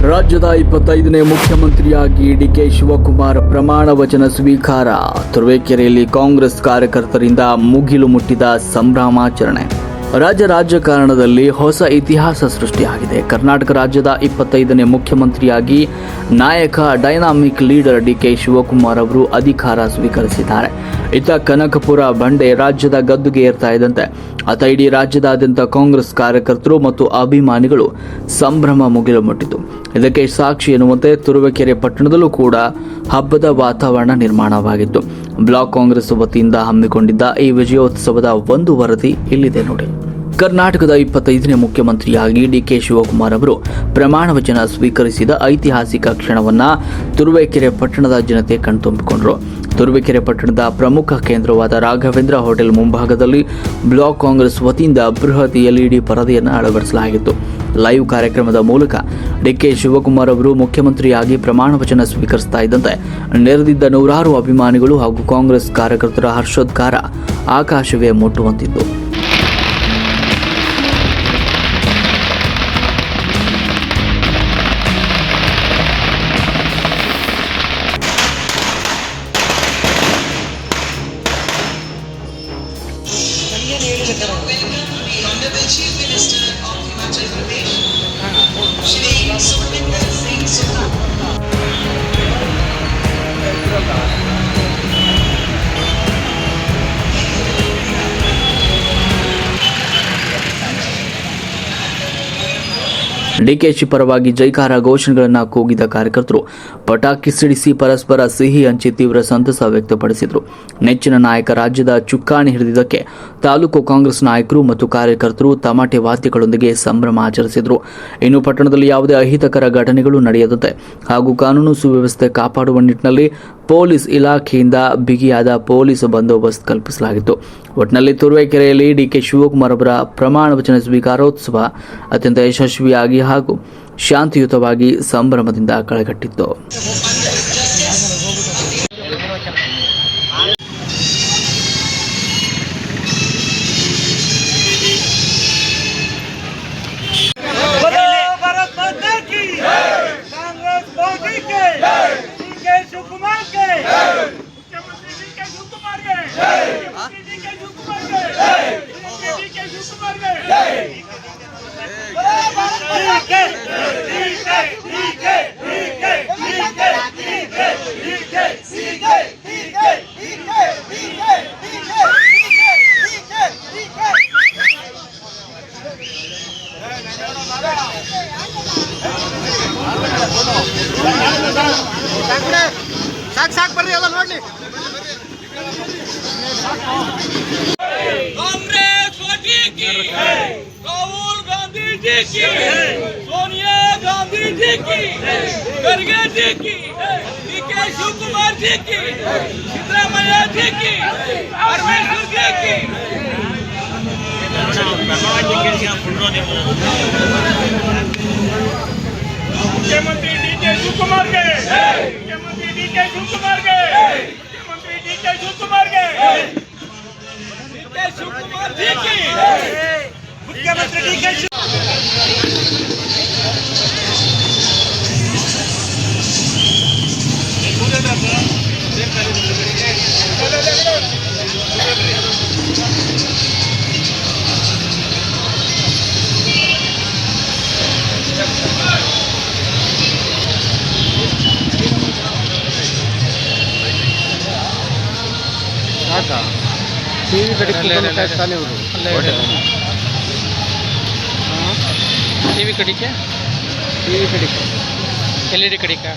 ರಾಜ್ಯದ 25ನೇ ಮುಖ್ಯಮಂತ್ರಿಯಾಗಿ ಡಿಕೆ ಶಿವಕುಮಾರ್ ಪ್ರಮಾಣ ವಚನ ಸ್ವೀಕಾರ. ತುರುವೇಕೆರೆಯಲ್ಲಿ ಕಾಂಗ್ರೆಸ್ ಕಾರ್ಯಕರ್ತರಿಂದ ಮುಗಿಲು ಮುಟ್ಟಿದ ಸಂಭ್ರಮಾಚರಣೆ. ರಾಜ್ಯ ರಾಜಕಾರಣದಲ್ಲಿ ಹೊಸ ಇತಿಹಾಸ ಸೃಷ್ಟಿಯಾಗಿದೆ. ಕರ್ನಾಟಕ ರಾಜ್ಯದ 25ನೇ ಮುಖ್ಯಮಂತ್ರಿಯಾಗಿ ನಾಯಕ ಡೈನಾಮಿಕ್ ಲೀಡರ್ ಡಿಕೆ ಶಿವಕುಮಾರ್ ಅವರು ಅಧಿಕಾರ ಸ್ವೀಕರಿಸಿದ್ದಾರೆ. ಇತ್ತ ಕನಕಪುರ ಬಂಡೆ ರಾಜ್ಯದ ಗದ್ದುಗೆ ಏರ್ತಾ ಇದ್ದಂತೆ ಆತ ಇಡೀ ರಾಜ್ಯದಾದ್ಯಂತ ಕಾಂಗ್ರೆಸ್ ಕಾರ್ಯಕರ್ತರು ಮತ್ತು ಅಭಿಮಾನಿಗಳು ಸಂಭ್ರಮ ಮುಗಿಲು ಮುಟ್ಟಿತು. ಇದಕ್ಕೆ ಸಾಕ್ಷಿ ಎನ್ನುವಂತೆ ತುರುವೇಕೆರೆ ಪಟ್ಟಣದಲ್ಲೂ ಕೂಡ ಹಬ್ಬದ ವಾತಾವರಣ ನಿರ್ಮಾಣವಾಗಿತ್ತು. ಬ್ಲಾಕ್ ಕಾಂಗ್ರೆಸ್ ವತಿಯಿಂದ ಹಮ್ಮಿಕೊಂಡಿದ್ದ ಈ ವಿಜಯೋತ್ಸವದ ಒಂದು ವರದಿ ಇಲ್ಲಿದೆ ನೋಡಿ. ಕರ್ನಾಟಕದ 25ನೇ ಮುಖ್ಯಮಂತ್ರಿಯಾಗಿ ಡಿಕೆ ಶಿವಕುಮಾರ್ ಅವರು ಪ್ರಮಾಣ ವಚನ ಸ್ವೀಕರಿಸಿದ ಐತಿಹಾಸಿಕ ಕ್ಷಣವನ್ನ ತುರುವೇಕೆರೆ ಪಟ್ಟಣದ ಜನತೆ ಕಣ್ತುಂಬಿಕೊಂಡರು. ತುರುವೇಕೆರೆ ಪಟ್ಟಣದ ಪ್ರಮುಖ ಕೇಂದ್ರವಾದ ರಾಘವೇಂದ್ರ ಹೋಟೆಲ್ ಮುಂಭಾಗದಲ್ಲಿ ಬ್ಲಾಕ್ ಕಾಂಗ್ರೆಸ್ ವತಿಯಿಂದ ಬೃಹತ್ LED ಪರದೆಯನ್ನು ಅಳವಡಿಸಲಾಗಿತ್ತು. ಲೈವ್ ಕಾರ್ಯಕ್ರಮದ ಮೂಲಕ ಡಿಕೆ ಶಿವಕುಮಾರ್ ಅವರು ಮುಖ್ಯಮಂತ್ರಿಯಾಗಿ ಪ್ರಮಾಣ ವಚನ ಸ್ವೀಕರಿಸ್ತಾ ಇದ್ದಂತೆ ನೆರೆದಿದ್ದ ನೂರಾರು ಅಭಿಮಾನಿಗಳು ಹಾಗೂ ಕಾಂಗ್ರೆಸ್ ಕಾರ್ಯಕರ್ತರ ಹರ್ಷೋದ್ಗಾರ ಆಕಾಶವೇ ಮುಟ್ಟುವಂತಿತ್ತು. Honorable Chief Minister of Himachal Pradesh, Shri Sukhwinder Singh Sukha. DKShi ಪರವಾಗಿ ಜೈಕಾರ ಘೋಷಣೆಗಳನ್ನು ಕೂಗಿದ ಕಾರ್ಯಕರ್ತರು ಪಟಾಕಿ ಸಿಡಿಸಿ ಪರಸ್ಪರ ಸಿಹಿ ಹಂಚಿ ತೀವ್ರ ಸಂತಸ ವ್ಯಕ್ತಪಡಿಸಿದರು. ನೆಚ್ಚಿನ ನಾಯಕ ರಾಜ್ಯದ ಚುಕ್ಕಾಣಿ ಹಿಡಿದಿದ್ದಕ್ಕೆ ತಾಲೂಕು ಕಾಂಗ್ರೆಸ್ ನಾಯಕರು ಮತ್ತು ಕಾರ್ಯಕರ್ತರು ತಮಾಟೆ ವಾದ್ಯಗಳೊಂದಿಗೆ ಸಂಭ್ರಮ ಆಚರಿಸಿದರು. ಇನ್ನು ಪಟ್ಟಣದಲ್ಲಿ ಯಾವುದೇ ಅಹಿತಕರ ಘಟನೆಗಳು ನಡೆಯದಂತೆ ಹಾಗೂ ಕಾನೂನು ಸುವ್ಯವಸ್ಥೆ ಕಾಪಾಡುವ ನಿಟ್ಟಿನಲ್ಲಿ ಪೊಲೀಸ್ ಇಲಾಖೆಯಿಂದ ಬಿಗಿಯಾದ ಪೊಲೀಸ್ ಬಂದೋಬಸ್ತ್ ಕಲ್ಪಿಸಲಾಗಿತ್ತು. ಒಟ್ಟಿನಲ್ಲಿ ತುರುವೇಕೆರೆಯಲ್ಲಿ ಡಿಕೆ ಶಿವಕುಮಾರ್ ಅವರ ಪ್ರಮಾಣ ವಚನ ಸ್ವೀಕಾರೋತ್ಸವ ಅತ್ಯಂತ ಯಶಸ್ವಿಯಾಗಿ ಹಾಗೂ ಶಾಂತಿಯುತವಾಗಿ ಸಂಭ್ರಮದಿಂದ ಕಳೆಗಟ್ಟಿತ್ತು. ಸಾಕು ಬರ್ರಿ ಎಲ್ಲ ನೋಡ್ಲಿ. कांग्रेस पार्टी की राहुल गांधी जी की सोनिया गांधी जी की खड़गे जी की डीके शिवकुमार जी की सिद्धरामैया जी की परमेश्वर जी की मुख्यमंत्री डीके शिवकुमार के मुख्यमंत्री डीके शिवकुमार के मुख्यमंत्री डीके शिवकुमार के शिवकुमार जी की मुख्यमंत्री डीके ಟಿವಿ ಕಡಿಕೆ LED ಕಡಿಕೆ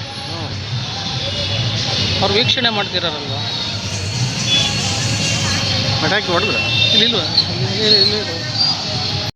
ಅವ್ರು ವೀಕ್ಷಣೆ ಮಾಡ್ತಿರಲ್ವಾ? ಪಟಾಕಿ ಹೊಡೆದ್ರ ಇಲ್ಲಿಲ್ವಾ?